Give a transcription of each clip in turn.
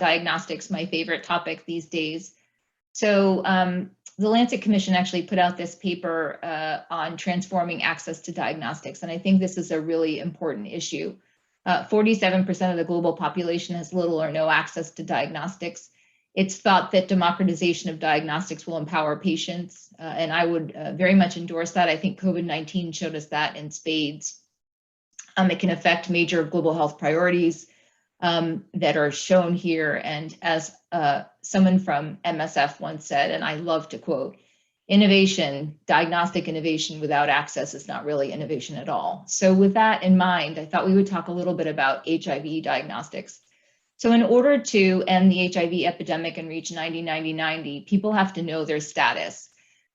diagnostics, my favorite topic these days. So the Lancet Commission actually put out this paper on transforming access to diagnostics, and I think this is a really important issue. 47% of the global population has little or no access to diagnostics. It's thought that democratization of diagnostics will empower patients, and I would very much endorse that. I think COVID-19 showed us that in spades. It can affect major global health priorities that are shown here. And as someone from MSF once said, and I love to quote, innovation, diagnostic innovation without access is not really innovation at all. So with that in mind, I thought we would talk a little bit about HIV diagnostics. So in order to end the HIV epidemic and reach 90-90-90, people have to know their status.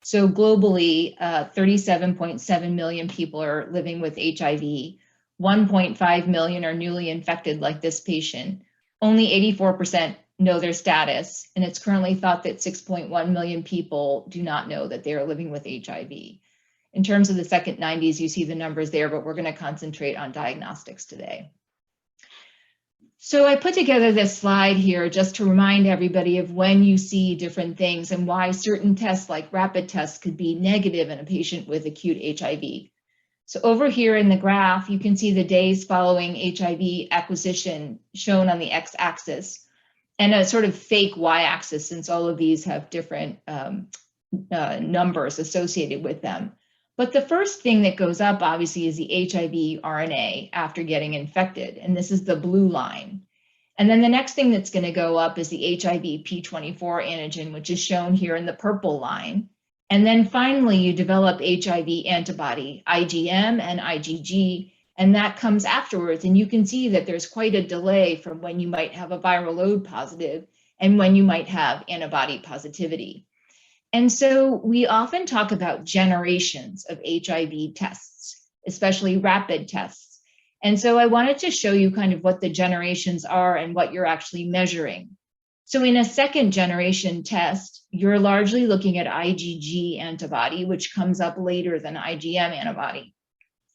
So globally, 37.7 million people are living with HIV. 1.5 million are newly infected like this patient. Only 84% know their status, and it's currently thought that 6.1 million people do not know that they are living with HIV. In terms of the second 90s, you see the numbers there, but we're going to concentrate on diagnostics today. So I put together this slide here just to remind everybody of when you see different things and why certain tests like rapid tests could be negative in a patient with acute HIV. So over here in the graph, you can see the days following HIV acquisition shown on the x-axis and a sort of fake y-axis, since all of these have different numbers associated with them. But the first thing that goes up, obviously, is the HIV RNA after getting infected, and this is the blue line. And then the next thing that's going to go up is the HIV P24 antigen, which is shown here in the purple line. And then finally, you develop HIV antibody, IgM and IgG, and that comes afterwards. And you can see that there's quite a delay from when you might have a viral load positive and when you might have antibody positivity. And so we often talk about generations of HIV tests, especially rapid tests. And so I wanted to show you kind of what the generations are and what you're actually measuring. So in a second generation test, you're largely looking at IgG antibody, which comes up later than IgM antibody.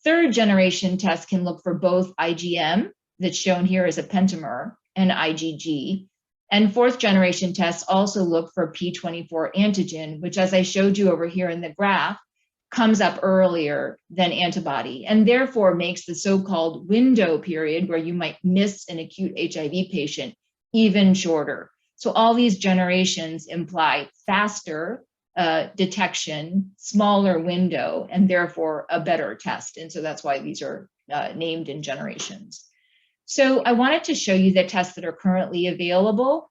Third generation tests can look for both IgM, that's shown here as a pentamer, and IgG. And fourth generation tests also look for P24 antigen, which, as I showed you over here in the graph, comes up earlier than antibody, and therefore makes the so-called window period where you might miss an acute HIV patient even shorter. So all these generations imply faster detection, smaller window, and therefore a better test. And so that's why these are named in generations. So I wanted to show you the tests that are currently available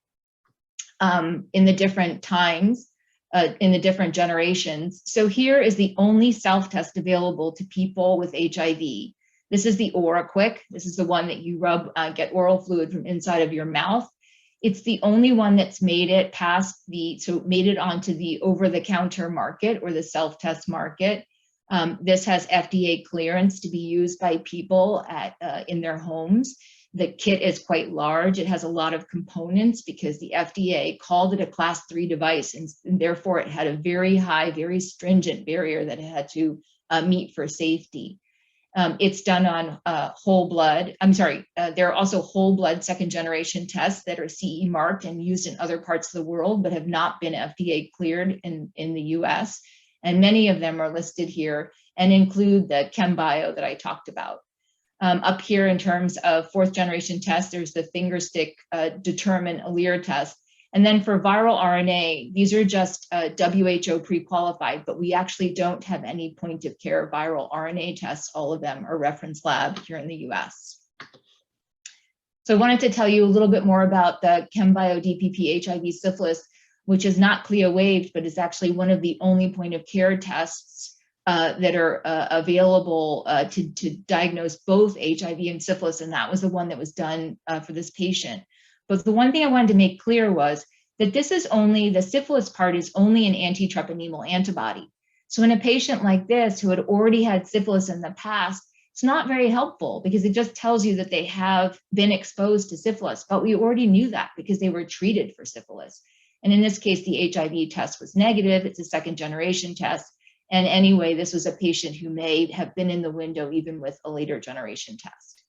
in the different times, in the different generations. So here is the only self-test available to people with HIV. This is the OraQuick. This is the one that you rub, get oral fluid from inside of your mouth. It's the only one that's made it past made it onto the over-the-counter market or the self-test market. This has FDA clearance to be used by people in their homes. The kit is quite large. It has a lot of components because the FDA called it a class 3 device, and therefore it had a very high, very stringent barrier that it had to meet for safety. It's done on whole blood. There are also whole blood second generation tests that are CE marked and used in other parts of the world, but have not been FDA cleared in the US. And many of them are listed here and include the ChemBio that I talked about. Up here in terms of fourth generation tests, there's the fingerstick determine allele test. And then for viral RNA, these are just WHO pre-qualified, but we actually don't have any point of care viral RNA tests. All of them are reference lab here in the US. So I wanted to tell you a little bit more about the ChemBio DPP HIV syphilis, which is not CLIA waived, but is actually one of the only point of care tests that are available to diagnose both HIV and syphilis. And that was the one that was done for this patient. But the one thing I wanted to make clear was that this is only, the syphilis part is only an anti-treponemal antibody. So in a patient like this who had already had syphilis in the past, it's not very helpful because it just tells you that they have been exposed to syphilis, but we already knew that because they were treated for syphilis. And in this case, the HIV test was negative. It's a second generation test. And anyway, this was a patient who may have been in the window even with a later generation test.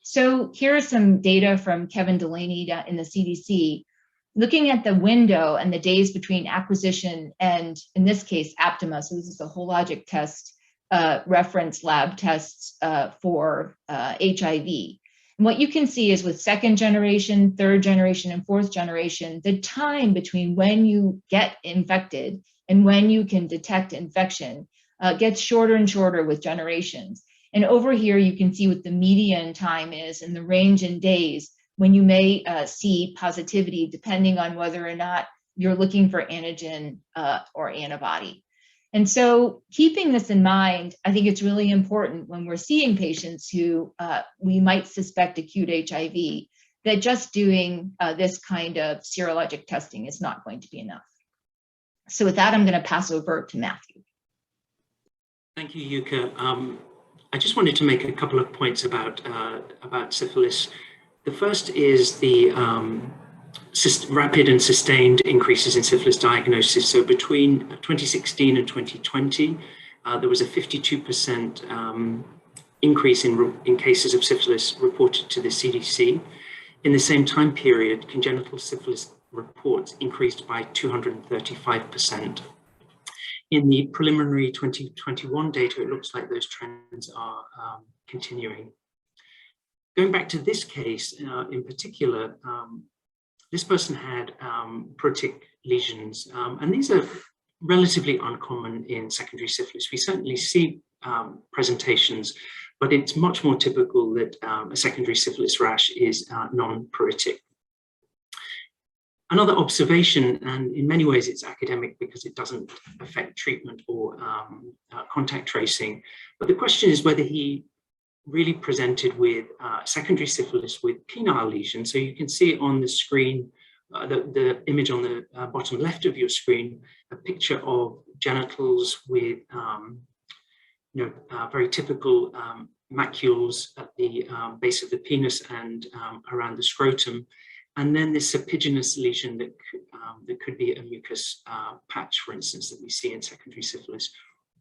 So here are some data from Kevin Delaney in the CDC, looking at the window and the days between acquisition and, in this case, Aptima. So this is a hologic test, reference lab tests for HIV. And what you can see is with second generation, third generation, and fourth generation, the time between when you get infected and when you can detect infection gets shorter and shorter with generations. And over here, you can see what the median time is and the range in days when you may see positivity, depending on whether or not you're looking for antigen or antibody. And so keeping this in mind, I think it's really important when we're seeing patients who we might suspect acute HIV, that just doing this kind of serologic testing is not going to be enough. So with that, I'm going to pass over to Matthew. Thank you, Yuka. I just wanted to make a couple of points about syphilis. The first is the rapid and sustained increases in syphilis diagnosis. So between 2016 and 2020, there was a 52% increase in cases of syphilis reported to the CDC. In the same time period, congenital syphilis reports increased by 235%. In the preliminary 2021 data, it looks like those trends are continuing. Going back to this case in particular, this person had pruritic lesions, and these are relatively uncommon in secondary syphilis. We certainly see presentations, but it's much more typical that a secondary syphilis rash is non-pruritic. Another observation, and in many ways it's academic because it doesn't affect treatment or contact tracing, but the question is whether he really presented with secondary syphilis with penile lesions. So you can see on the screen, the image on the bottom left of your screen, a picture of genitals with very typical macules at the base of the penis and around the scrotum. And then this serpiginous lesion that could be a mucus patch, for instance, that we see in secondary syphilis.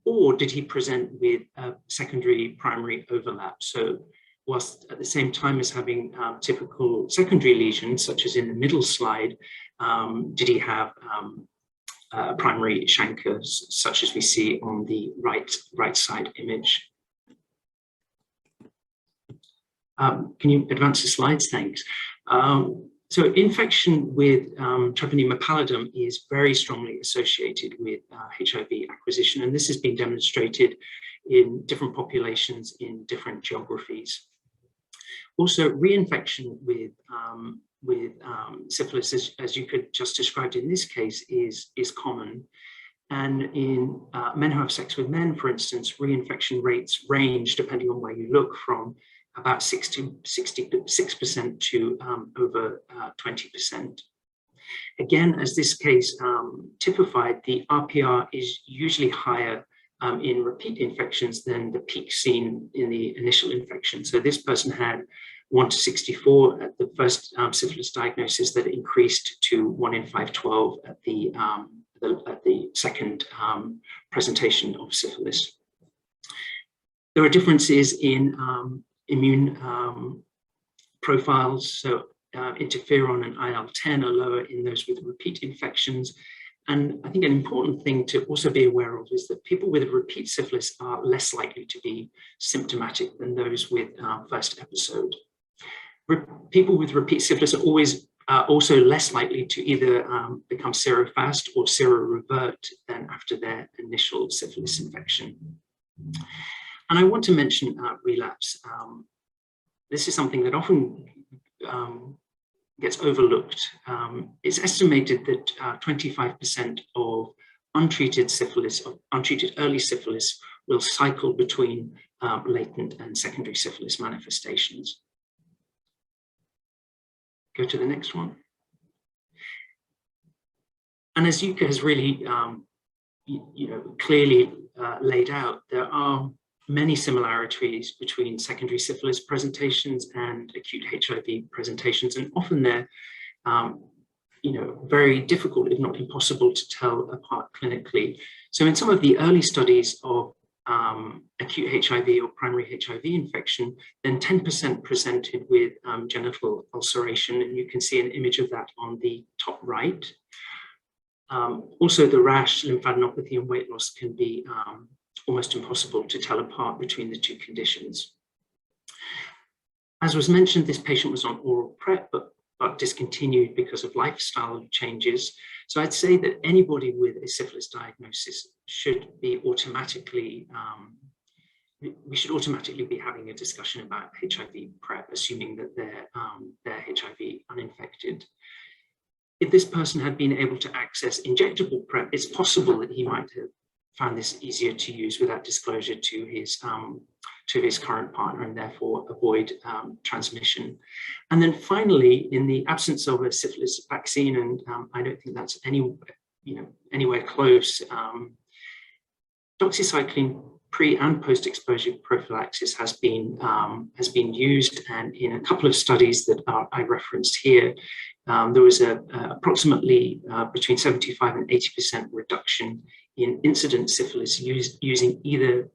Or did he present with a secondary primary overlap? So whilst at the same time as having typical secondary lesions, such as in the middle slide, did he have primary chancres, such as we see on the right side image? Can you advance the slides? Thanks. So infection with Treponema pallidum is very strongly associated with HIV acquisition, and this has been demonstrated in different populations in different geographies. Also, reinfection with syphilis, as you could just described in this case, is common. And in men who have sex with men, for instance, reinfection rates range, depending on where you look, from about 66% to over 20%. Again, as this case typified, the RPR is usually higher in repeat infections than the peak seen in the initial infection. So this person had 1 to 64 at the first syphilis diagnosis, that increased to 1 in 512 at the second presentation of syphilis. There are differences in immune profiles, so interferon and IL-10 are lower in those with repeat infections. And I think an important thing to also be aware of is that people with repeat syphilis are less likely to be symptomatic than those with first episode. People with repeat syphilis are always also less likely to either become serofast or serorevert than after their initial syphilis infection. And I want to mention relapse. This is something that often gets overlooked. It's estimated that 25% of untreated syphilis, or untreated early syphilis, will cycle between latent and secondary syphilis manifestations. Go to the next one. And as Yuka has really clearly laid out, there are many similarities between secondary syphilis presentations and acute HIV presentations, and often they're very difficult, if not impossible, to tell apart clinically. So in some of the early studies of acute HIV or primary HIV infection, then 10% presented with genital ulceration, and you can see an image of that on the top right. Also, the rash, lymphadenopathy, and weight loss can be almost impossible to tell apart between the two conditions. As was mentioned, this patient was on oral PrEP, but discontinued because of lifestyle changes. So I'd say that anybody with a syphilis diagnosis should be automatically, we should automatically be having a discussion about HIV PrEP, assuming that they're HIV uninfected. If this person had been able to access injectable PrEP, it's possible that he might have found this easier to use without disclosure to his current partner, and therefore avoid transmission. And then finally, in the absence of a syphilis vaccine, and I don't think that's anywhere close, doxycycline pre and post-exposure prophylaxis has been used, and in a couple of studies that I referenced here, there was approximately between 75 and 80% reduction in incident syphilis using either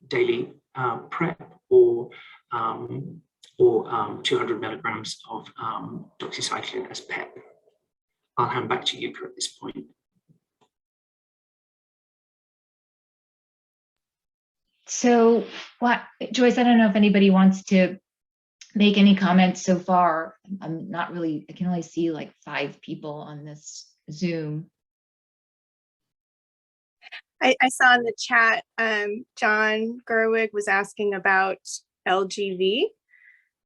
daily PrEP or 200 milligrams of doxycycline as PEP. I'll hand back to you at this point. So, Joyce, I don't know if anybody wants to make any comments so far. I'm not really, I can only see like 5 people on this Zoom. I saw in the chat, John Gerwig was asking about LGV.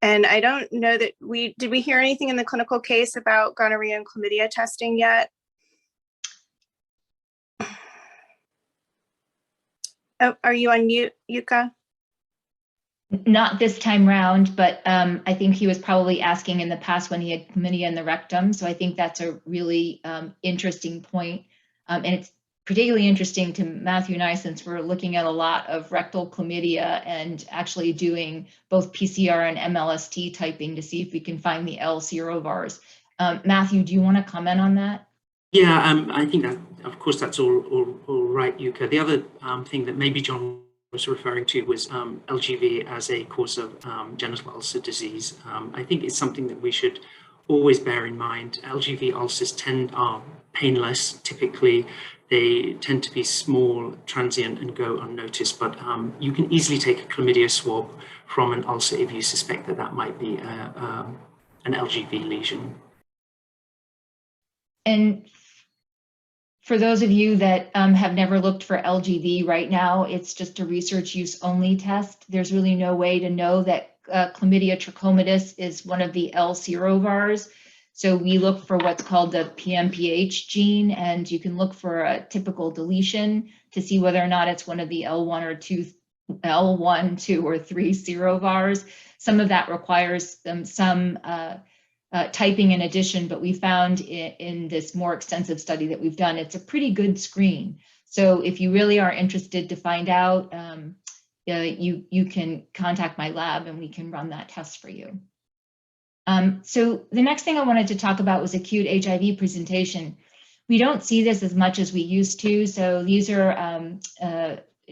And I don't know that did we hear anything in the clinical case about gonorrhea and chlamydia testing yet? Oh, are you on mute, Yuka? Not this time round, but I think he was probably asking in the past when he had chlamydia in the rectum. So I think that's a really interesting point. And it's particularly interesting to Matthew and I, since we're looking at a lot of rectal chlamydia and actually doing both PCR and MLST typing to see if we can find the L serovars. Matthew, do you want to comment on that? Yeah, I think that, of course, that's all right, Yuka. The other thing that maybe John was referring to was LGV as a cause of genital ulcer disease. I think it's something that we should always bear in mind. LGV ulcers are painless, typically. They tend to be small, transient, and go unnoticed, but you can easily take a chlamydia swab from an ulcer if you suspect that that might be an LGV lesion. And for those of you that have never looked for LGV right now, it's just a research use only test. There's really no way to know that Chlamydia trachomatis is one of the L serovars. So we look for what's called the PMPH gene, and you can look for a typical deletion to see whether or not it's one of the L1, 2, or 3 serovars. Some of that requires some typing in addition, but we found in this more extensive study that we've done, it's a pretty good screen. So if you really are interested to find out, you can contact my lab and we can run that test for you. So the next thing I wanted to talk about was acute HIV presentation. We don't see this as much as we used to. So these are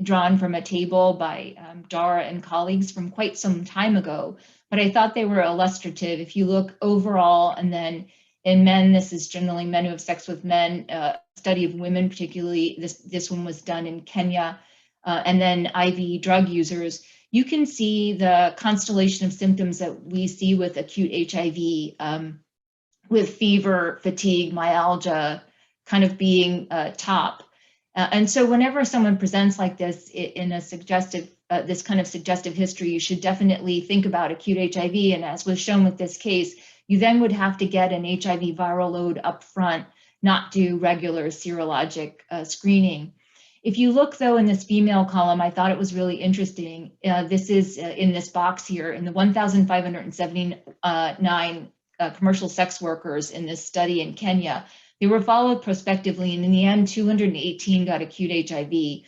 drawn from a table by Dara and colleagues from quite some time ago, but I thought they were illustrative. If you look overall, and then in men, this is generally men who have sex with men, study of women, particularly this one was done in Kenya, and then IV drug users. You can see the constellation of symptoms that we see with acute HIV, with fever, fatigue, myalgia, kind of being top. And so whenever someone presents like this in a suggestive, this kind of suggestive history, you should definitely think about acute HIV. And as was shown with this case, you then would have to get an HIV viral load up front, not do regular serologic screening. If you look, though, in this female column, I thought it was really interesting. This is in this box here, in the 1,579 commercial sex workers in this study in Kenya. They were followed prospectively, and in the end, 218 got acute HIV.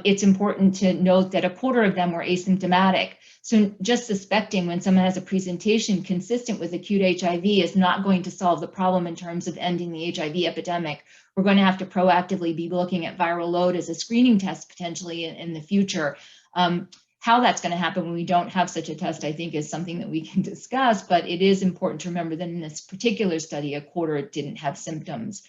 It's important to note that a quarter of them were asymptomatic. So just suspecting when someone has a presentation consistent with acute HIV is not going to solve the problem in terms of ending the HIV epidemic. We're going to have to proactively be looking at viral load as a screening test potentially in the future. How that's going to happen when we don't have such a test, I think, is something that we can discuss, but it is important to remember that in this particular study, a quarter didn't have symptoms.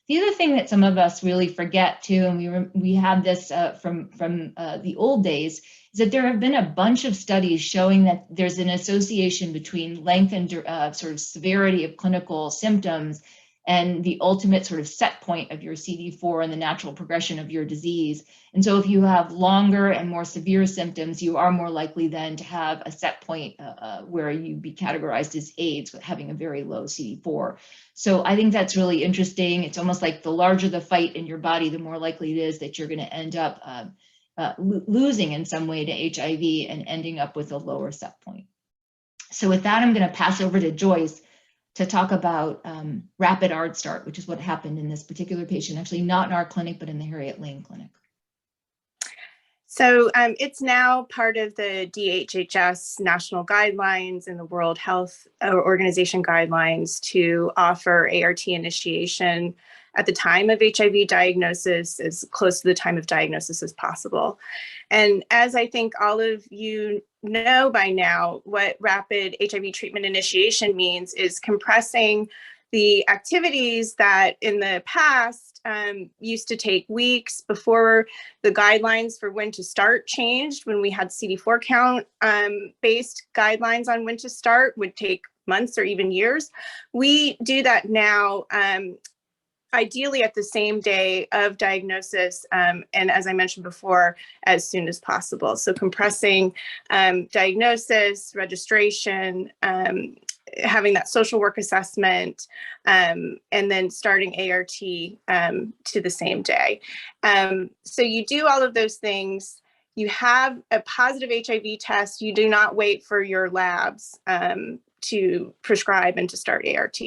The other thing that some of us really forget too, and we have this from the old days, is that there have been a bunch of studies showing that there's an association between length and sort of severity of clinical symptoms and the ultimate sort of set point of your CD4 and the natural progression of your disease. And so if you have longer and more severe symptoms, you are more likely then to have a set point where you'd be categorized as AIDS with having a very low CD4. So I think that's really interesting. It's almost like the larger the fight in your body, the more likely it is that you're going to end up losing in some way to HIV and ending up with a lower set point. So with that, I'm going to pass over to Joyce to talk about rapid ARD start, which is what happened in this particular patient, actually not in our clinic, but in the Harriet Lane Clinic. So it's now part of the DHHS national guidelines and the World Health Organization guidelines to offer ART initiation at the time of HIV diagnosis, as close to the time of diagnosis as possible. And as I think all of you know by now, what rapid HIV treatment initiation means is compressing the activities that in the past used to take weeks before the guidelines for when to start changed. When we had CD4 count based guidelines on when to start would take months or even years. We do that now ideally at the same day of diagnosis, and as I mentioned before, as soon as possible. So compressing diagnosis, registration, having that social work assessment, and then starting ART to the same day. So you do all of those things. You have a positive HIV test. You do not wait for your labs to prescribe and to start ART.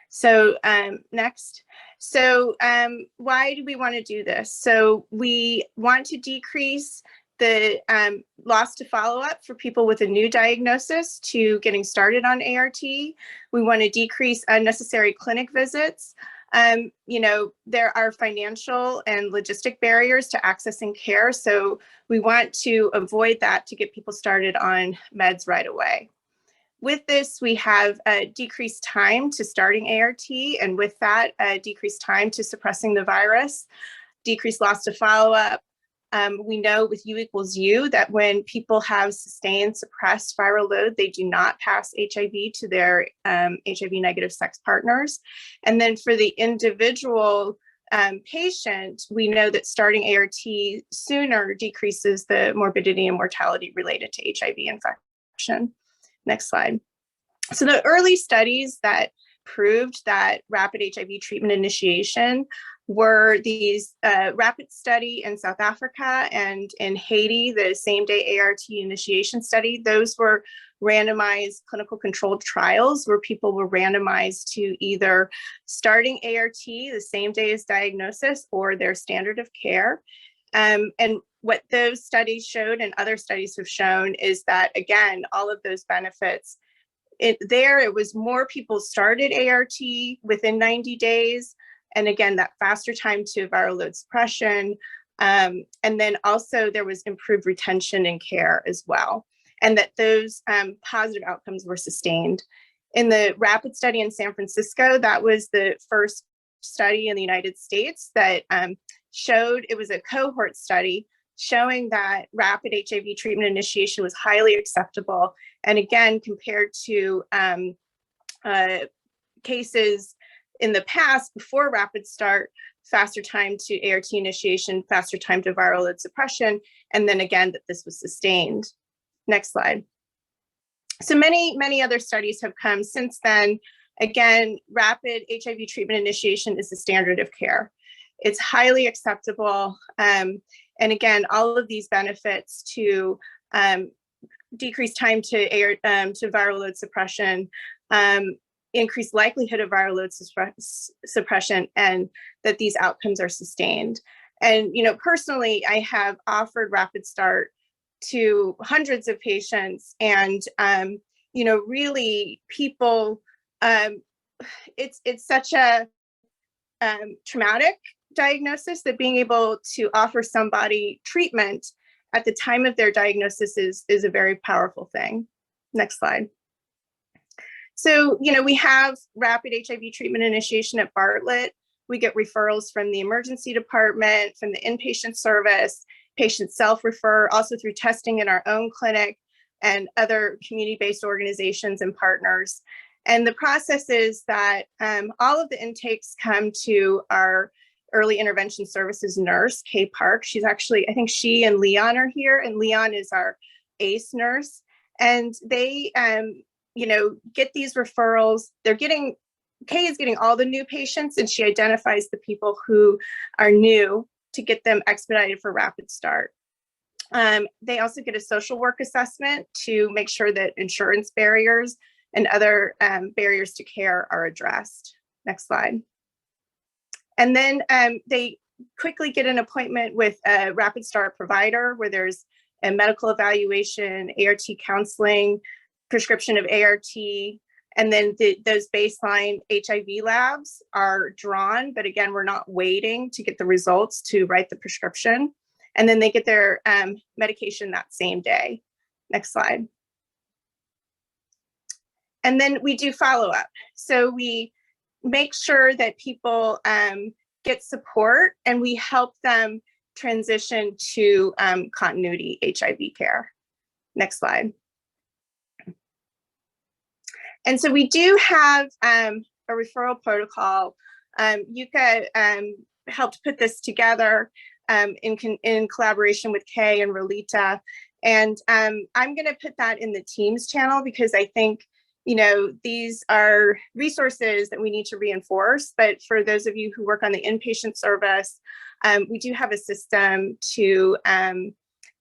So next. So why do we want to do this? So we want to decrease the loss to follow-up for people with a new diagnosis to getting started on ART. We want to decrease unnecessary clinic visits. You know, there are financial and logistic barriers to accessing care. So we want to avoid that to get people started on meds right away. With this, we have a decreased time to starting ART, and with that, a decreased time to suppressing the virus, decreased loss to follow-up. We know with U equals U that when people have sustained suppressed viral load, they do not pass HIV to their HIV negative sex partners. And then for the individual patient, we know that starting ART sooner decreases the morbidity and mortality related to HIV infection. Next slide. So the early studies that proved that rapid HIV treatment initiation were these rapid study in South Africa and in Haiti, the same day ART initiation study. Those were randomized clinical controlled trials where people were randomized to either starting ART the same day as diagnosis or their standard of care. And what those studies showed and other studies have shown is that, again, all of those benefits, it was more people started ART within 90 days. And again, that faster time to viral load suppression. And then also there was improved retention in care as well. And that those positive outcomes were sustained. In the rapid study in San Francisco, that was the first study in the United States that showed, it was a cohort study showing that rapid HIV treatment initiation was highly acceptable. And again, compared to cases in the past before rapid start, faster time to ART initiation, faster time to viral load suppression, and then again, that this was sustained. Next slide. So many other studies have come since then. Again, rapid HIV treatment initiation is the standard of care. It's highly acceptable. And again, all of these benefits to decrease time to viral load suppression, increased likelihood of viral load suppression, and that these outcomes are sustained. And, you know, personally, I have offered rapid start to hundreds of patients, and really people, it's such a traumatic diagnosis that being able to offer somebody treatment at the time of their diagnosis is a very powerful thing. Next slide. So, we have rapid HIV treatment initiation at Bartlett. We get referrals from the emergency department, from the inpatient service, patients self-refer, also through testing in our own clinic and other community-based organizations and partners. And the process is that all of the intakes come to our early intervention services nurse, Kay Park. She's actually, I think she and Leon are here, and Leon is our ACE nurse. And they, get these referrals. Kay is getting all the new patients, and she identifies the people who are new to get them expedited for rapid start. They also get a social work assessment to make sure that insurance barriers and other barriers to care are addressed. Next slide. And then they quickly get an appointment with a rapid start provider where there's a medical evaluation, ART counseling, prescription of ART, and then those baseline HIV labs are drawn. But again, we're not waiting to get the results to write the prescription. And then they get their medication that same day. Next slide. And then we do follow up. So we make sure that people get support, and we help them transition to continuity HIV care. Next slide. And so we do have a referral protocol. Yuka helped put this together in collaboration with Kay and Rolita. And I'm going to put that in the Teams channel because I think, these are resources that we need to reinforce. But for those of you who work on the inpatient service, we do have a system to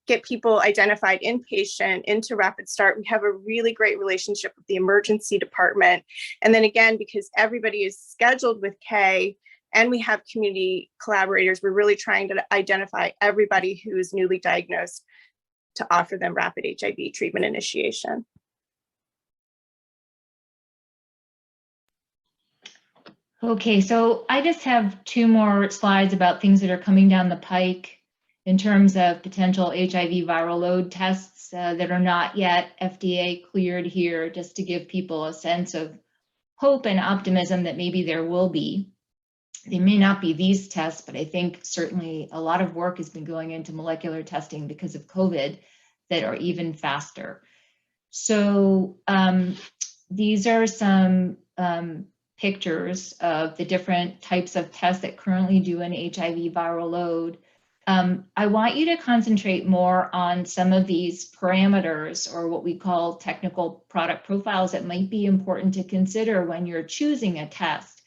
get people identified inpatient into rapid start. We have a really great relationship with the emergency department. And then again, because everybody is scheduled with Kay and we have community collaborators, we're really trying to identify everybody who is newly diagnosed to offer them rapid HIV treatment initiation. Okay, so I just have 2 more slides about things that are coming down the pike in terms of potential HIV viral load tests that are not yet FDA cleared here, just to give people a sense of hope and optimism that maybe there will be. They may not be these tests, but I think certainly a lot of work has been going into molecular testing because of COVID that are even faster. So these are some pictures of the different types of tests that currently do an HIV viral load. I want you to concentrate more on some of these parameters, or what we call technical product profiles, that might be important to consider when you're choosing a test.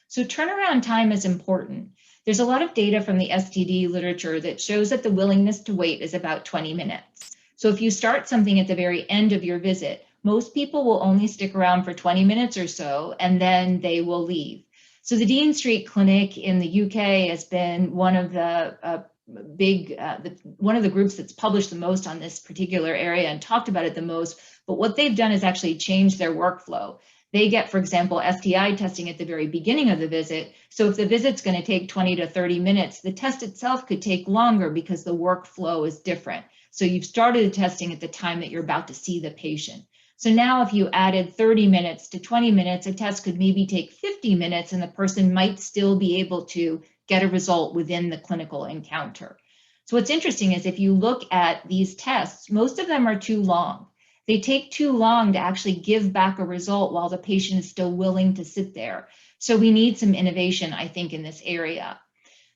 So turnaround time is important. There's a lot of data from the STD literature that shows that the willingness to wait is about 20 minutes. So if you start something at the very end of your visit, most people will only stick around for 20 minutes or so, and then they will leave. So the Dean Street Clinic in the UK has been one of the one of the groups that's published the most on this particular area and talked about it the most. But what they've done is actually change their workflow. They get, for example, STI testing at the very beginning of the visit. So if the visit's going to take 20 to 30 minutes, the test itself could take longer because the workflow is different. So you've started the testing at the time that you're about to see the patient. So now if you added 30 minutes to 20 minutes, a test could maybe take 50 minutes and the person might still be able to get a result within the clinical encounter. So what's interesting is if you look at these tests, most of them are too long. They take too long to actually give back a result while the patient is still willing to sit there. So we need some innovation, I think, in this area.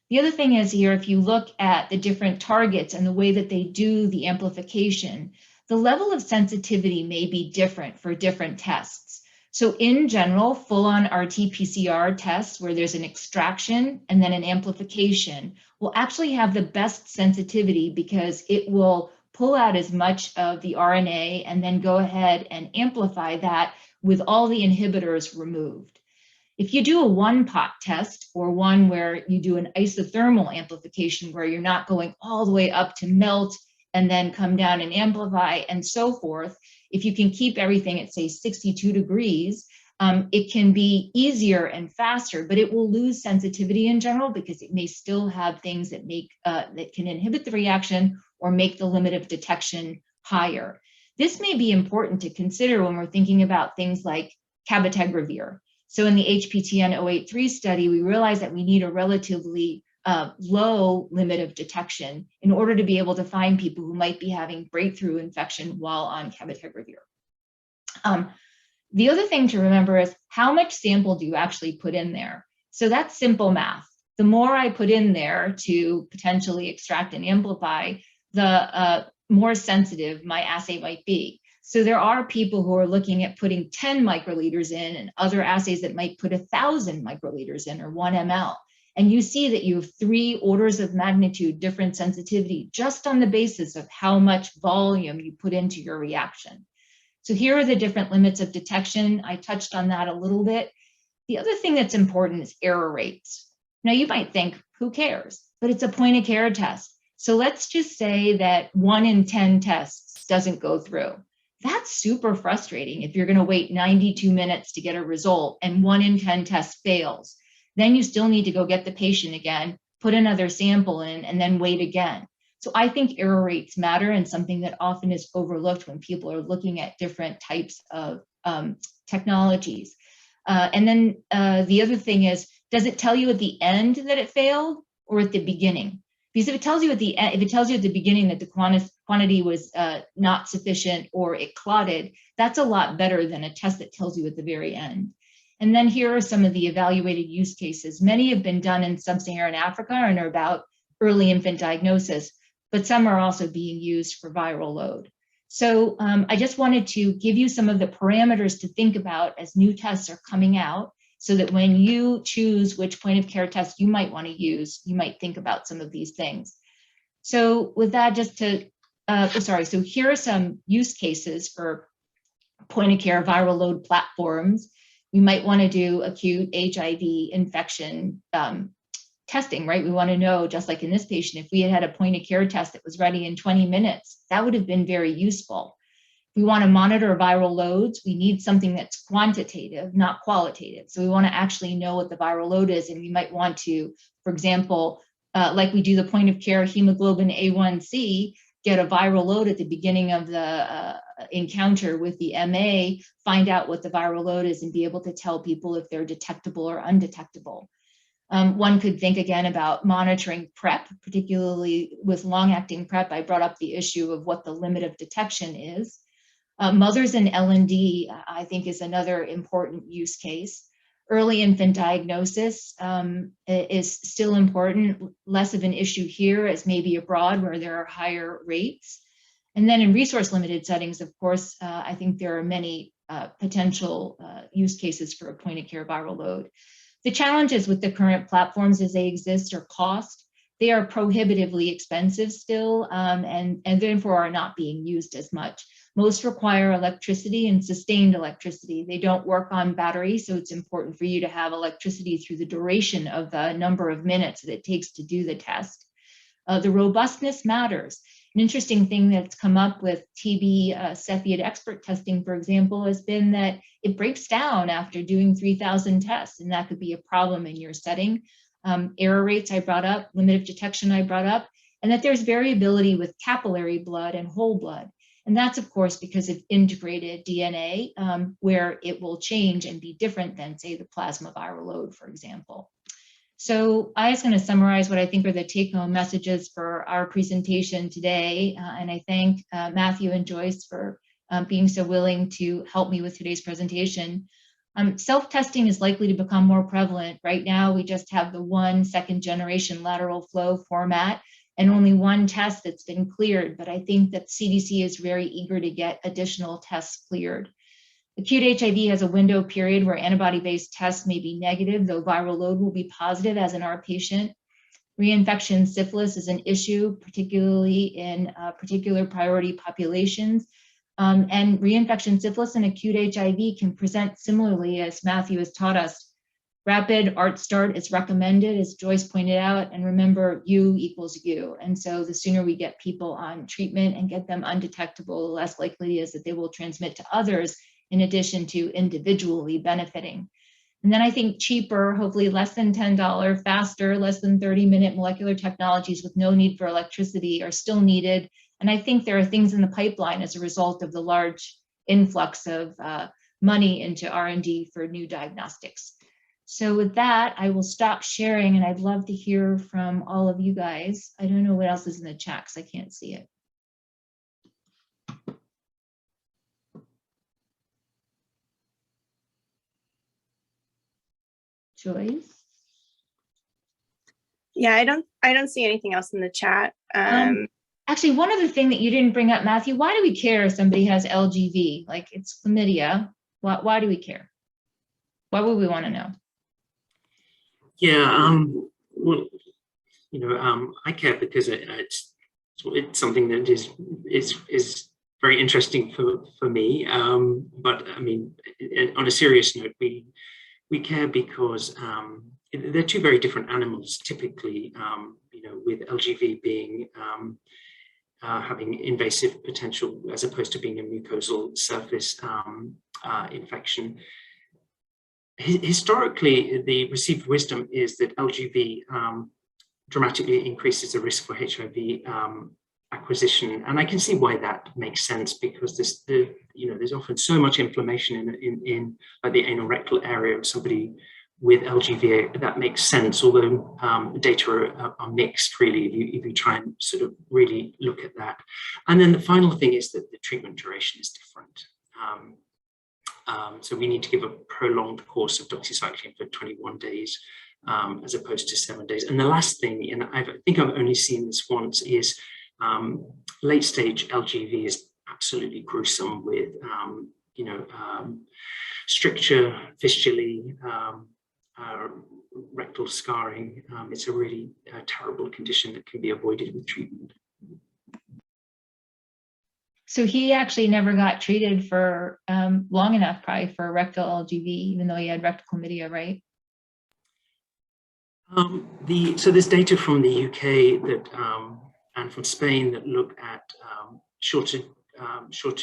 The other thing is here, if you look at the different targets and the way that they do the amplification, the level of sensitivity may be different for different tests. So in general, full-on RT-PCR tests where there's an extraction and then an amplification will actually have the best sensitivity because it will pull out as much of the RNA and then go ahead and amplify that with all the inhibitors removed. If you do a one-pot test, or one where you do an isothermal amplification where you're not going all the way up to melt and then come down and amplify and so forth, if you can keep everything at, say, 62 degrees, it can be easier and faster, but it will lose sensitivity in general because it may still have things that make that can inhibit the reaction or make the limit of detection higher. This may be important to consider when we're thinking about things like cabotegravir. So in the HPTN 083 study, we realized that we need a relatively low limit of detection in order to be able to find people who might be having breakthrough infection while on cabotegravir. The other thing to remember is how much sample do you actually put in there? So that's simple math. The more I put in there to potentially extract and amplify, the more sensitive my assay might be. So there are people who are looking at putting 10 microliters in and other assays that might put 1,000 microliters in or 1 ml. And you see that you have 3 orders of magnitude different sensitivity just on the basis of how much volume you put into your reaction. So here are the different limits of detection. I touched on that a little bit. The other thing that's important is error rates. Now you might think, who cares? But it's a point of care test. So let's just say that 1 in 10 tests doesn't go through. That's super frustrating if you're going to wait 92 minutes to get a result and 1 in 10 tests fails. Then you still need to go get the patient again, put another sample in, and then wait again. So I think error rates matter and something that often is overlooked when people are looking at different types of technologies. And then the other thing is, does it tell you at the end that it failed or at the beginning? Because if it tells you at the end, if it tells you at the beginning that the quantity was not sufficient or it clotted, that's a lot better than a test that tells you at the very end. And then here are some of the evaluated use cases. Many have been done in sub-Saharan Africa and are about early infant diagnosis, but some are also being used for viral load. So I just wanted to give you some of the parameters to think about as new tests are coming out, so that when you choose which point of care test you might want to use, you might think about some of these things. So with that, just to, so here are some use cases for point of care viral load platforms. We might want to do acute HIV infection testing, right? We want to know, just like in this patient, if we had a point of care test that was ready in 20 minutes, that would have been very useful. If we want to monitor viral loads, we need something that's quantitative, not qualitative. So we want to actually know what the viral load is, and we might want to, for example, like we do the point of care hemoglobin A1C, get a viral load at the beginning of the encounter with the MA, find out what the viral load is and be able to tell people if they're detectable or undetectable. One could think again about monitoring PrEP, particularly with long-acting PrEP. I brought up the issue of what the limit of detection is. Mothers in L&D, I think, is another important use case. Early infant diagnosis is still important, less of an issue here as maybe abroad where there are higher rates. And then in resource-limited settings, of course, I think there are many potential use cases for a point-of-care viral load. The challenges with the current platforms as they exist are cost. They are prohibitively expensive still, and therefore are not being used as much. Most require electricity and sustained electricity. They don't work on battery, so it's important for you to have electricity through the duration of the number of minutes that it takes to do the test. The robustness matters. An interesting thing that's come up with TB Cepheid expert testing, for example, has been that it breaks down after doing 3,000 tests, and that could be a problem in your setting. Error rates I brought up, limit of detection I brought up, and that there's variability with capillary blood and whole blood. And that's, of course, because of integrated DNA, where it will change and be different than, say, the plasma viral load, for example. So I was going to summarize what I think are the take-home messages for our presentation today. And I thank Matthew and Joyce for being so willing to help me with today's presentation. Self-testing is likely to become more prevalent. Right now, we just have the 1 second-generation lateral flow format and only 1 test that's been cleared. But I think that CDC is very eager to get additional tests cleared. Acute HIV has a window period where antibody-based tests may be negative, though viral load will be positive, as in our patient. Reinfection syphilis is an issue, particularly in particular priority populations. And reinfection syphilis and acute HIV can present similarly, as Matthew has taught us, rapid ART start is recommended, as Joyce pointed out, and remember, U equals U. And so the sooner we get people on treatment and get them undetectable, the less likely it is that they will transmit to others, in addition to individually benefiting. And then I think cheaper, hopefully less than $10, faster, less than 30-minute molecular technologies with no need for electricity are still needed. And I think there are things in the pipeline as a result of the large influx of money into R&D for new diagnostics. So with that, I will stop sharing, and I'd love to hear from all of you guys. I don't know what else is in the chat because I can't see it. Joyce? Yeah, I don't see anything else in the chat. Actually, one other thing that you didn't bring up, Matthew, why do we care if somebody has LGV? Like, it's chlamydia. Why do we care? Why would we want to know? Yeah, well, I care because it's something that is very interesting for me. But I mean, on a serious note, we care because they're two very different animals. Typically, with LGV being having invasive potential as opposed to being a mucosal surface infection. Historically, the received wisdom is that LGV dramatically increases the risk for HIV acquisition, and I can see why that makes sense, because there's often so much inflammation in like the anal rectal area of somebody with LGV. That makes sense, although data are mixed, really, if you try and sort of really look at that. And then the final thing is that the treatment duration is different. So we need to give a prolonged course of doxycycline for 21 days as opposed to 7 days. And the last thing, and I think I've only seen this once, is late stage LGV is absolutely gruesome with, stricture, fistulae, rectal scarring. It's a really terrible condition that can be avoided with treatment. So he actually never got treated for long enough, probably, for rectal LGV, even though he had rectal chlamydia, right? So there's data from the UK that and from Spain that look at shorter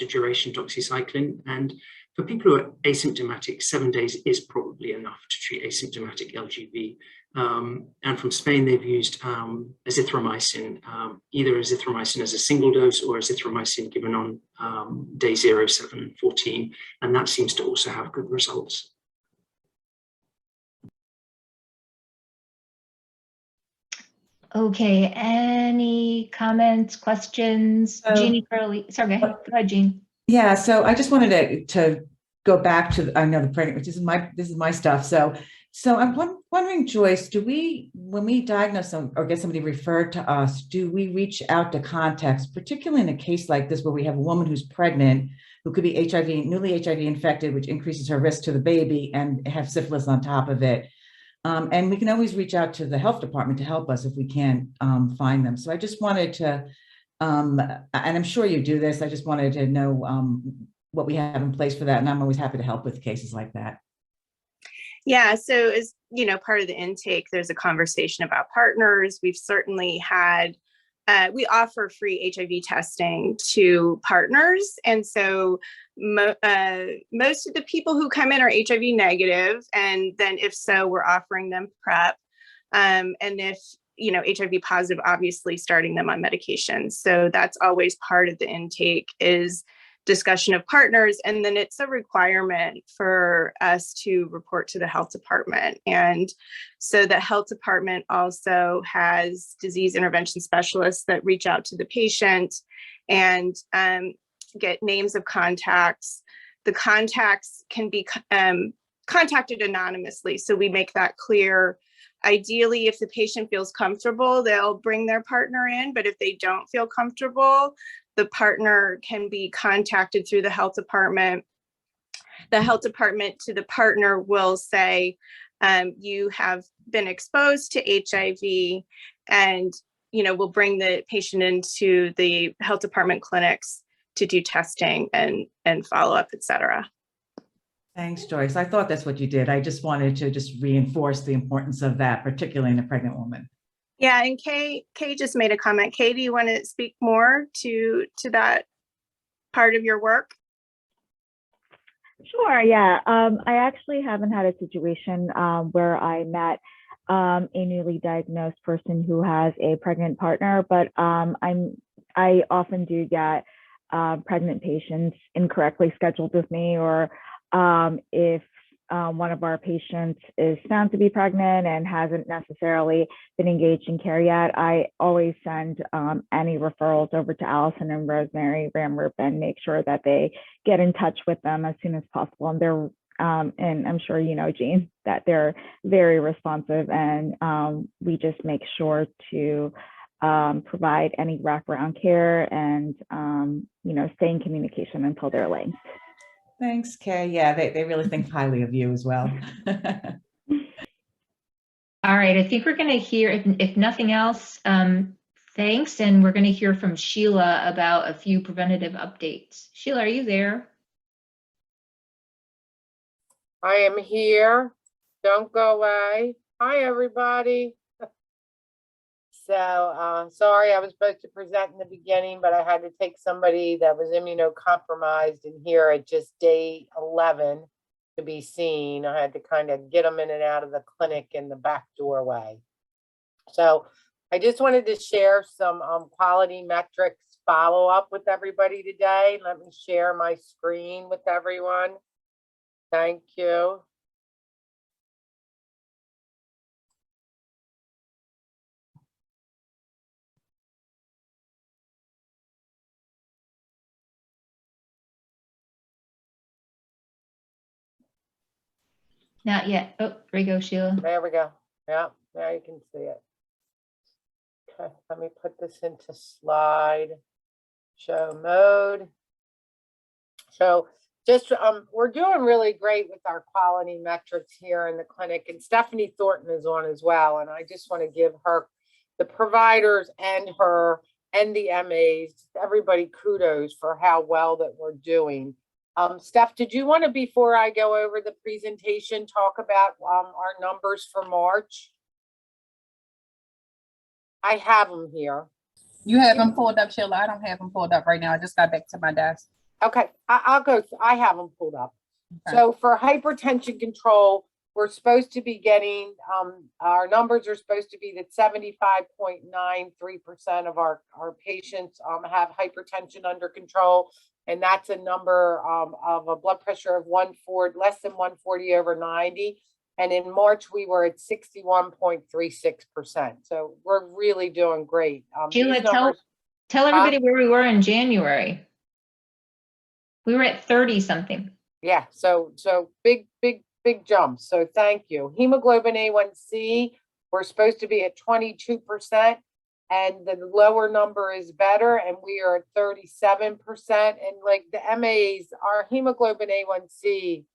duration doxycycline, and for people who are asymptomatic, 7 days is probably enough to treat asymptomatic LGV. And from Spain, they've used azithromycin, either azithromycin as a single dose or azithromycin given on day 0, 7, and 14. And that seems to also have good results. Okay, any comments, questions? Jeannie Curley, sorry, go ahead, Jean. Yeah, so I just wanted to go back to, I know the pregnant, which is my stuff. So I'm wondering, Joyce, when we diagnose them or get somebody referred to us, do we reach out to contacts, particularly in a case like this where we have a woman who's pregnant, who could be newly HIV infected, which increases her risk to the baby, and have syphilis on top of it? And we can always reach out to the health department to help us if we can't find them. So I just wanted to, and I'm sure you do this, I just wanted to know what we have in place for that. And I'm always happy to help with cases like that. Yeah, so as part of the intake, there's a conversation about partners. We've certainly had, we offer free HIV testing to partners. And so most of the people who come in are HIV negative. And then if so, we're offering them PrEP. And if, HIV positive, obviously starting them on medication. So that's always part of the intake, is discussion of partners. And then it's a requirement for us to report to the health department. And so the health department also has disease intervention specialists that reach out to the patient and get names of contacts. The contacts can be contacted anonymously. So we make that clear. Ideally, if the patient feels comfortable, they'll bring their partner in. But if they don't feel comfortable, the partner can be contacted through the health department. The health department to the partner will say, you have been exposed to HIV, and we'll bring the patient into the health department clinics to do testing and follow up, et cetera. Thanks, Joyce. I thought that's what you did. I just wanted to just reinforce the importance of that, particularly in a pregnant woman. Yeah, and Kay just made a comment. Kay, do you want to speak more to that part of your work? Sure, yeah. I actually haven't had a situation where I met a newly diagnosed person who has a pregnant partner, but I often do get pregnant patients incorrectly scheduled with me, or if one of our patients is found to be pregnant and hasn't necessarily been engaged in care yet, I always send any referrals over to Allison and Rosemary Ramrup and make sure that they get in touch with them as soon as possible. And they're and I'm sure you know, Jean, that they're very responsive, and we just make sure to provide any wraparound care and stay in communication until they're linked. Thanks, Kay. Yeah, they really think highly of you as well. All right, I think we're going to hear, if nothing else, thanks, and we're going to hear from Sheila about a few preventative updates. Sheila, are you there? I am here. Don't go away. Hi, everybody. So sorry, I was supposed to present in the beginning, but I had to take somebody that was immunocompromised in here at just day 11 to be seen. I had to kind of get them in and out of the clinic in the back doorway. So I just wanted to share some quality metrics follow up with everybody today. Let me share my screen with everyone. Thank you. Not yet. Oh, there we go, Sheila. There we go. Yeah, now you can see it. Okay, let me put this into slide show mode. So just we're doing really great with our quality metrics here in the clinic, and Stephanie Thornton is on as well. And I just want to give her, the providers and her and the MAs, everybody, kudos for how well that we're doing. Steph, did you want to, before I go over the presentation, talk about our numbers for March? I have them here. You have them pulled up, Sheila? I don't have them pulled up right now. I just got back to my desk. Okay, I'll go. I have them pulled up. Okay. So for hypertension control, we're supposed to be getting, our numbers are supposed to be that 75.93% of our patients have hypertension under control. And that's a number of a blood pressure of 140, less than 140/90. And in March, we were at 61.36%. So we're really doing great. Sheila, tell everybody where we were in January. We were at 30 something. Yeah, so big jumps. So thank you. Hemoglobin A1C, we're supposed to be at 22%, and the lower number is better, and we are at 37%. And like the MAs, our hemoglobin A1C,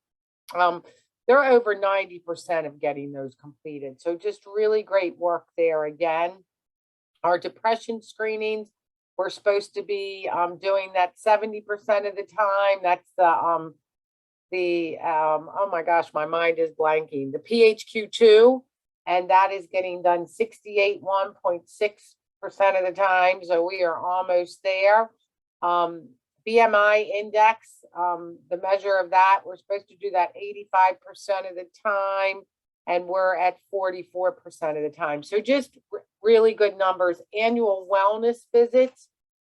they're over 90% of getting those completed. So just really great work there again. Our depression screenings, we're supposed to be doing that 70% of the time. That's the oh my gosh, my mind is blanking. The PHQ-2, and that is getting done 1.6% of the time. So we are almost there. BMI index, the measure of that, we're supposed to do that 85% of the time, and we're at 44% of the time. So just really good numbers. Annual wellness visits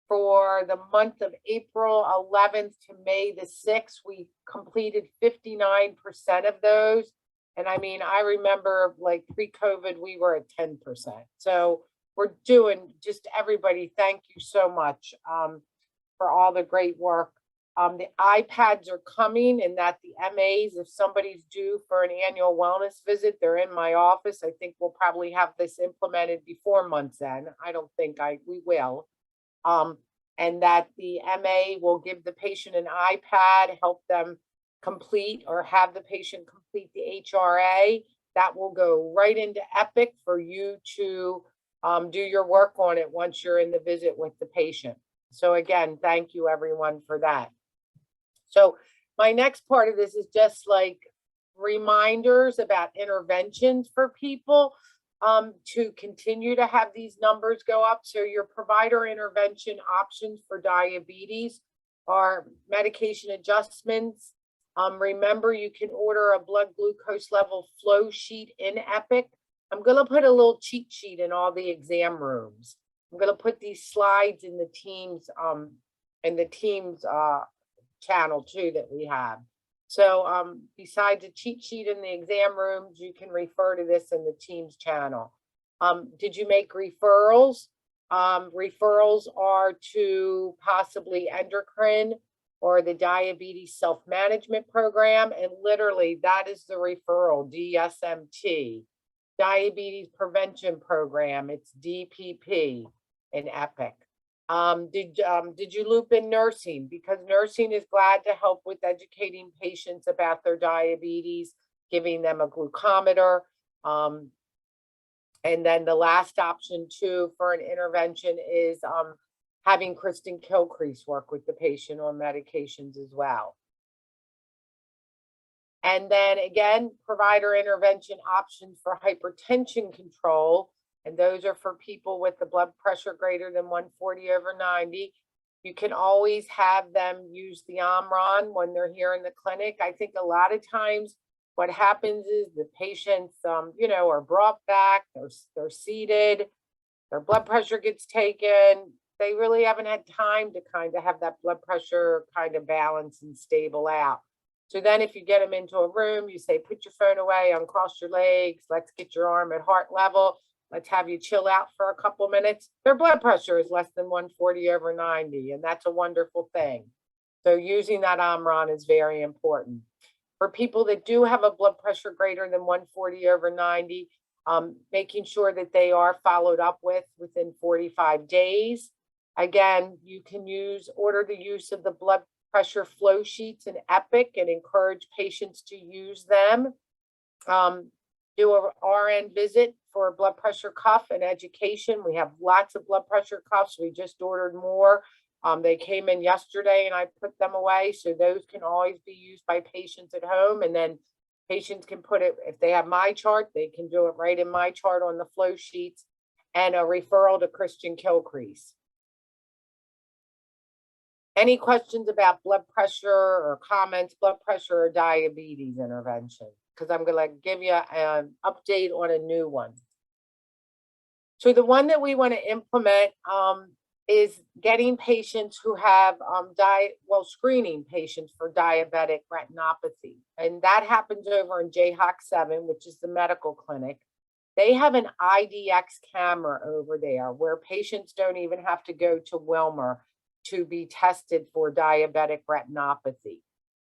for the month of April 11th to May the 6th, we completed 59% of those. And I mean, I remember like pre-COVID, we were at 10%. So we're doing, just everybody, thank you so much for all the great work. The iPads are coming, and that the MAs, if somebody's due for an annual wellness visit, they're in my office. I think we'll probably have this implemented before month's end. I don't think we will. And that the MA will give the patient an iPad, help them complete or have the patient complete the HRA. That will go right into Epic for you to do your work on it once you're in the visit with the patient. So again, thank you everyone for that. So My next part of this is just like reminders about interventions for people to continue to have these numbers go up. So your provider intervention options for diabetes are medication adjustments. Remember, you can order a blood glucose level flow sheet in Epic. I'm going to put a little cheat sheet in all the exam rooms. I'm going to put these slides in the Teams channel too that we have. So besides a cheat sheet in the exam rooms, you can refer to this in the Teams channel. Did you make referrals? Referrals are to possibly endocrine or the diabetes self-management program. And literally that is the referral, DSMT. Diabetes prevention program, it's DPP in Epic. Did you loop in nursing? Because nursing is glad to help with educating patients about their diabetes, giving them a glucometer. And then the last option too for an intervention is having Kristen Kilcrease work with the patient on medications as well. And then again, provider intervention options for hypertension control. And those are for people with the blood pressure greater than 140/90. You can always have them use the Omron when they're here in the clinic. I think a lot of times what happens is the patients, are brought back, they're seated, their blood pressure gets taken. They really haven't had time to kind of have that blood pressure kind of balance and stable out. So then if you get them into a room, you say, put your phone away, uncross your legs, let's get your arm at heart level. Let's have you chill out for a couple minutes. Their blood pressure is less than 140/90, and that's a wonderful thing. So using that Omron is very important. For people that do have a blood pressure greater than 140/90, making sure that they are followed up within 45 days. Again, you can order the use of the blood pressure flow sheets in Epic and encourage patients to use them. Do a RN visit for a blood pressure cuff and education. We have lots of blood pressure cuffs. We just ordered more. They came in yesterday and I put them away. So those can always be used by patients at home. And then patients can put it, if they have my chart, they can do it right in my chart on the flow sheets, and a referral to Christian Kilcrease. Any questions about blood pressure or comments, blood pressure or diabetes intervention? Because I'm going to give you an update on a new one. So the one that we want to implement is getting patients who have screening patients for diabetic retinopathy. And that happens over in JHOC7, which is the medical clinic. They have an IDX camera over there where patients don't even have to go to Wilmer to be tested for diabetic retinopathy.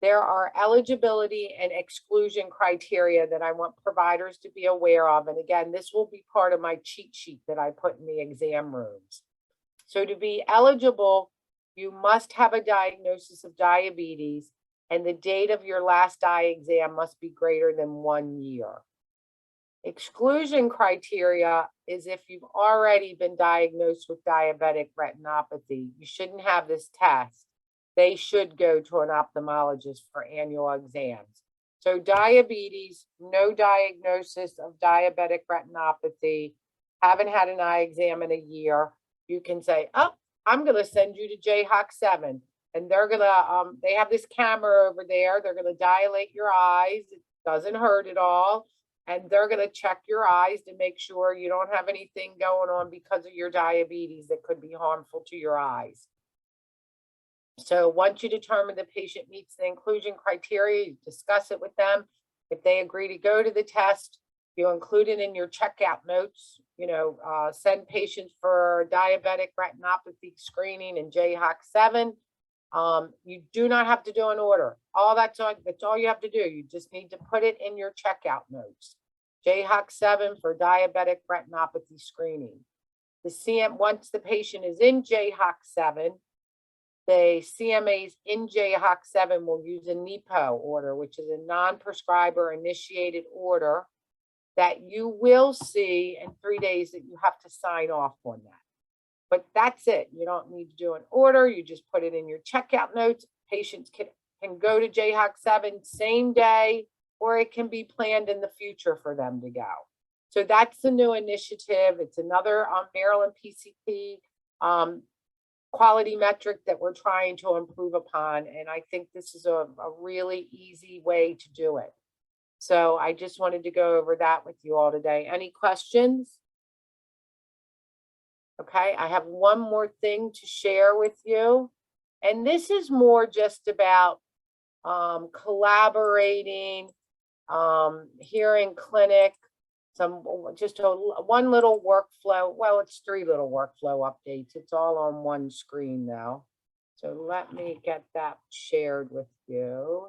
There are eligibility and exclusion criteria that I want providers to be aware of. And again, this will be part of my cheat sheet that I put in the exam rooms. So to be eligible, you must have a diagnosis of diabetes and the date of your last eye exam must be greater than 1 year. Exclusion criteria is if you've already been diagnosed with diabetic retinopathy, you shouldn't have this test. They should go to an ophthalmologist for annual exams. So diabetes, no diagnosis of diabetic retinopathy, haven't had an eye exam in a year, you can say, oh, I'm going to send you to JHOC7. And they're going to, they have this camera over there. They're going to dilate your eyes. It doesn't hurt at all. And they're going to check your eyes to make sure you don't have anything going on because of your diabetes that could be harmful to your eyes. So once you determine the patient meets the inclusion criteria, you discuss it with them. If they agree to go to the test, you include it in your checkout notes, send patients for diabetic retinopathy screening in JHOC7. You do not have to do an order. That's all you have to do. You just need to put it in your checkout notes. JHOC7 for diabetic retinopathy screening. Once the patient is in JHOC7, the CMAs in JHOC7 will use a NEPO order, which is a non-prescriber initiated order that you will see in 3 days that you have to sign off on that. But that's it. You don't need to do an order. You just put it in your checkout notes. Patients can can go to JHOC 7 same day, or it can be planned in the future for them to go. So that's the new initiative. It's another Maryland PCP quality metric that we're trying to improve upon. And I think this is a really easy way to do it. So I just wanted to go over that with you all today. Any questions? Okay, I have one more thing to share with you. And this is more just about collaborating here in clinic, one little workflow. Well, it's 3 little workflow updates. It's all on one screen now. So let me get that shared with you.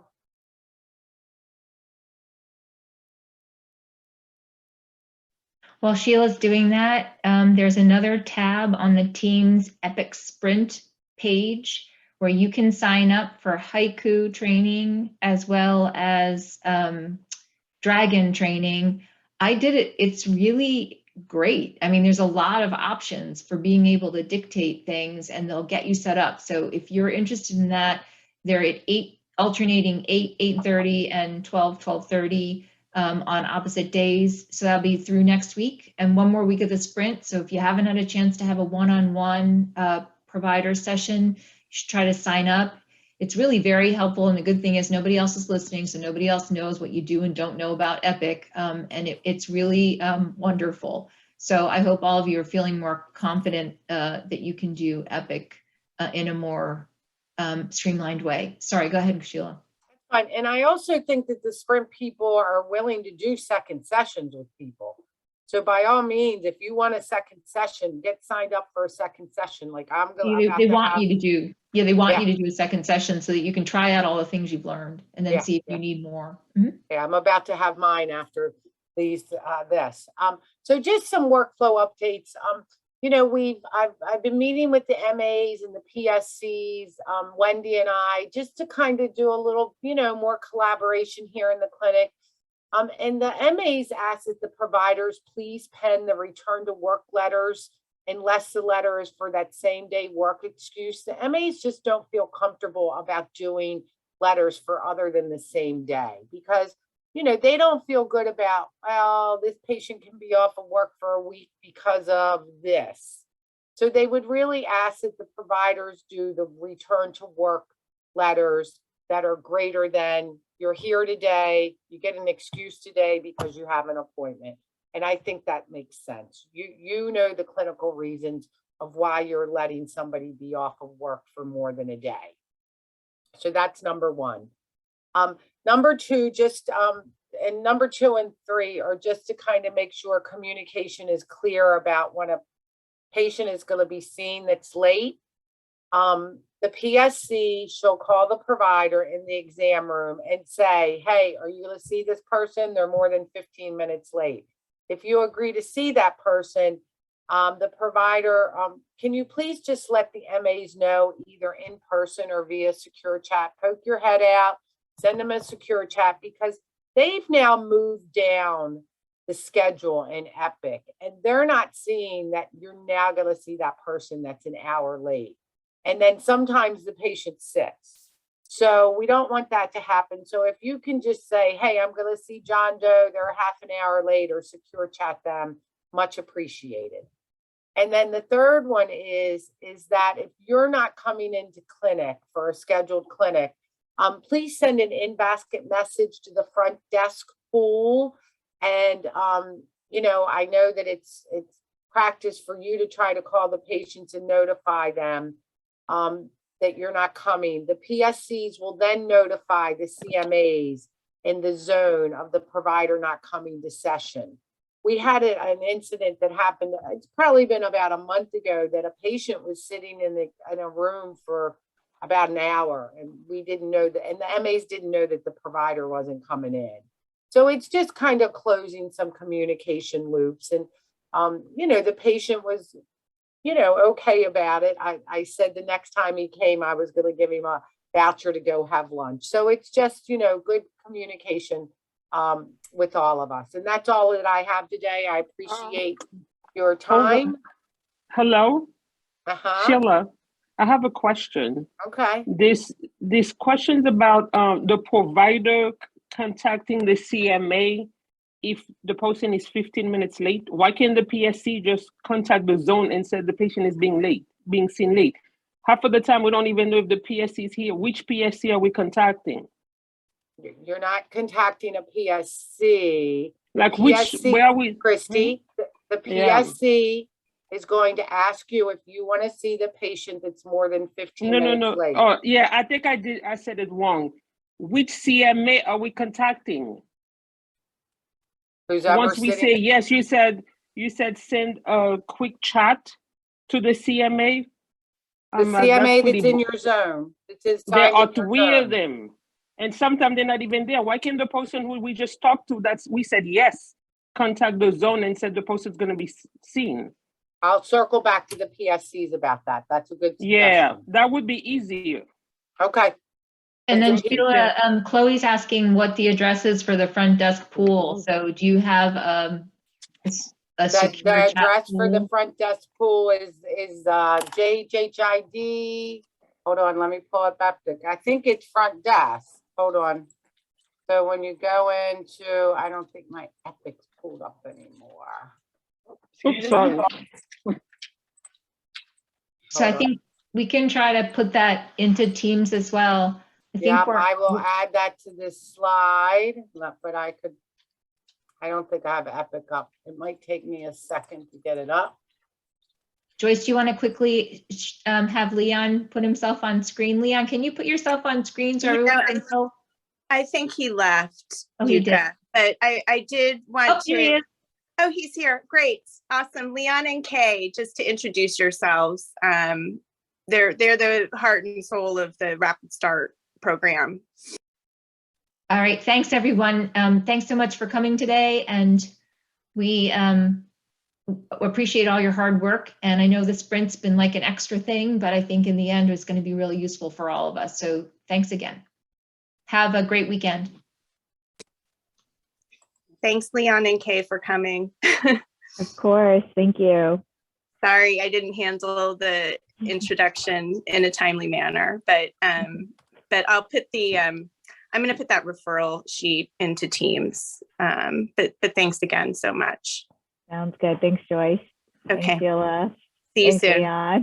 While Sheila's doing that, there's another tab on the Teams Epic Sprint page where you can sign up for haiku training as well as dragon training. I did it. It's really great. I mean, there's a lot of options for being able to dictate things, and they'll get you set up. So if you're interested in that, they're at 8, alternating 8, 8:30 and 12, 12:30 on opposite days. So that'll be through next week and one more week of the sprint. So if you haven't had a chance to have a one-on-one provider session, you should try to sign up. It's really very helpful. And the good thing is nobody else is listening. So nobody else knows what you do and don't know about Epic. And it's really wonderful. So I hope all of you are feeling more confident that you can do Epic in a more streamlined way. Sorry, go ahead, Sheila. Fine. And I also think that the sprint people are willing to do second sessions with people. So by all means, if you want a second session, get signed up for a second session. Like I'm going They want you to do, they want you to do a second session so that you can try out all the things you've learned and then see if you need more. Mm-hmm. Yeah, I'm about to have mine after these this. So just some workflow updates. You know, I've been meeting with the MAs and the PSCs, Wendy and I, just to kind of do a little, more collaboration here in the clinic. And the MAs asked that the providers please pen the return to work letters unless the letter is for that same day work excuse. The MAs just don't feel comfortable about doing letters for other than the same day because they don't feel good about, well, this patient can be off of work for a week because of this. So they would really ask that the providers do the return to work letters that are greater than you're here today, you get an excuse today because you have an appointment. And I think that makes sense. You know the clinical reasons of why you're letting somebody be off of work for more than a day. So that's number one. Number two, and number 2 and 3 are just to kind of make sure communication is clear about when a patient is going to be seen that's late. The PSC shall call the provider in the exam room and say, hey, are you going to see this person? They're more than 15 minutes late. If you agree to see that person, the provider, can you please just let the MAs know either in person or via secure chat? Poke your head out, send them a secure chat because they've now moved down the schedule in Epic and they're not seeing that you're now going to see that person that's an hour late. And then sometimes the patient sits. So we don't want that to happen. So if you can just say, hey, I'm going to see John Doe, they're half an hour late, or secure chat them, much appreciated. And then the third one is that if you're not coming into clinic for a scheduled clinic, please send an in-basket message to the front desk pool. And, I know that it's practice for you to try to call the patients and notify them that you're not coming. The PSCs will then notify the CMAs in the zone of the provider not coming to session. We had an incident that happened, it's probably been about a month ago, that a patient was sitting in a room for about an hour and we didn't know that, and the MAs didn't know that the provider wasn't coming in. So it's just kind of closing some communication loops. And, the patient was, okay about it. I said the next time he came, I was going to give him a voucher to go have lunch. So it's just, good communication with all of us. And that's all that I have today. I appreciate your time. Hello, Sheila. I have a question. Okay. This question's about the provider contacting the CMA if the person is 15 minutes late. Why can't the PSC just contact the zone and say the patient is being seen late? Half of the time, we don't even know if the PSC is here. Which PSC are we contacting? You're not contacting a PSC. Like PSC, where are we? Christy, the Yeah. PSC is going to ask you if you want to see the patient that's more than 15 No. minutes late. Oh, yeah, I think I said it wrong. Which CMA are we contacting? Who's ever Once we sitting- say yes, you said send a quick chat to the CMA. the CMA that's in your zone. There are three of them. And sometimes they're not even there. Why can't the person who we just talked to, we said yes, contact the zone and said the person's going to be seen? I'll circle back to the PSCs about that. That's a good suggestion. Yeah, that would be easier. Okay. And then Thank you. Sheila, Chloe's asking what the address is for the front desk pool. So do you have a secure The chat address for the pool? front desk pool is JHID. Hold on, let me pull it back. I think it's front desk. Hold on. So when you go into, I don't think my Epic's pulled up anymore. Oops, sorry. So I think we can try to put that into Teams as well. I think Yeah, I will add that to this slide, but I don't think I have Epic up. It might take me a second to get it up. Joyce, do you want to quickly have Leon put himself on screen? Leon, can you put yourself on screen so everyone can tell? I think he left. Oh, he did. Yuka, but I did want Here he to. is. Oh, he's here. Great. Awesome. Leon and Kay, just to introduce yourselves. They're the heart and soul of the Rapid Start program. All right. Thanks, everyone. Thanks so much for coming today. And we appreciate all your hard work. And I know the sprint's been like an extra thing, but I think in the end, it's going to be really useful for all of us. So thanks again. Have a great weekend. Thanks, Leon and Kay, for coming. Of course. Thank you. Sorry, I didn't handle the introduction in a timely manner, but I'll put the I'm going to put that referral sheet into Teams. But thanks again so much. Sounds good. Thanks, Joyce. Okay. Thanks, Sheila. See you Thanks, soon. Leon.